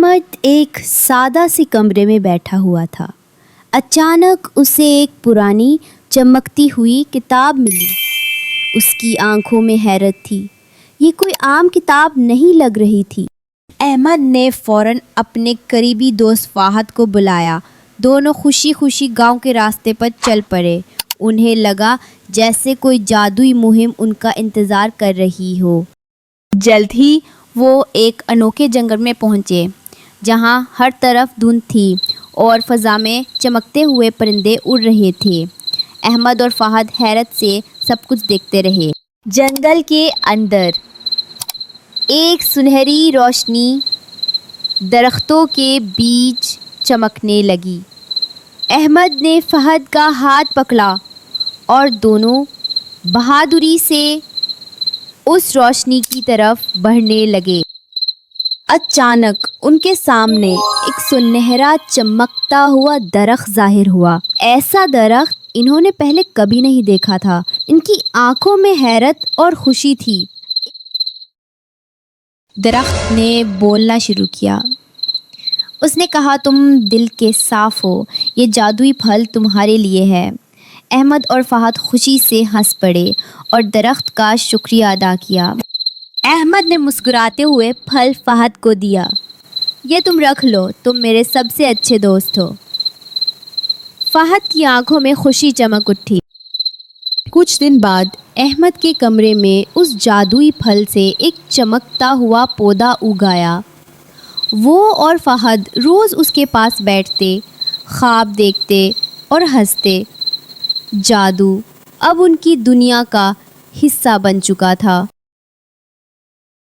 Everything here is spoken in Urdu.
احمد ایک سادہ سی کمرے میں بیٹھا ہوا تھا۔ اچانک اسے ایک پرانی چمکتی ہوئی کتاب ملی۔ اس کی آنکھوں میں حیرت تھی۔ یہ کوئی عام کتاب نہیں لگ رہی تھی۔ احمد نے فوراً اپنے قریبی دوست فہد کو بلایا۔ دونوں خوشی خوشی گاؤں کے راستے پر چل پڑے۔ انہیں لگا جیسے کوئی جادوئی مہم ان کا انتظار کر رہی ہو۔ جلد ہی وہ ایک انوکھے جنگل میں پہنچے جہاں ہر طرف دھند تھی اور فضا میں چمکتے ہوئے پرندے اڑ رہے تھے۔ احمد اور فہد حیرت سے سب کچھ دیکھتے رہے۔ جنگل کے اندر ایک سنہری روشنی درختوں کے بیچ چمکنے لگی۔ احمد نے فہد کا ہاتھ پکڑا اور دونوں بہادری سے اس روشنی کی طرف بڑھنے لگے۔ اچانک ان کے سامنے ایک سنہرا چمکتا ہوا درخت ظاہر ہوا۔ ایسا درخت انہوں نے پہلے کبھی نہیں دیکھا تھا۔ ان کی آنکھوں میں حیرت اور خوشی تھی۔ درخت نے بولنا شروع کیا۔ اس نے کہا، تم دل کے صاف ہو، یہ جادوئی پھل تمہارے لیے ہے۔ احمد اور فہد خوشی سے ہنس پڑے اور درخت کا شکریہ ادا کیا۔ احمد نے مسکراتے ہوئے پھل فہد کو دیا۔ یہ تم رکھ لو، تم میرے سب سے اچھے دوست ہو۔ فہد کی آنکھوں میں خوشی چمک اٹھی۔ کچھ دن بعد احمد کے کمرے میں اس جادوئی پھل سے ایک چمکتا ہوا پودا اگ آیا۔ وہ اور فہد روز اس کے پاس بیٹھتے، خواب دیکھتے اور ہنستے۔ جادو اب ان کی دنیا کا حصہ بن چکا تھا۔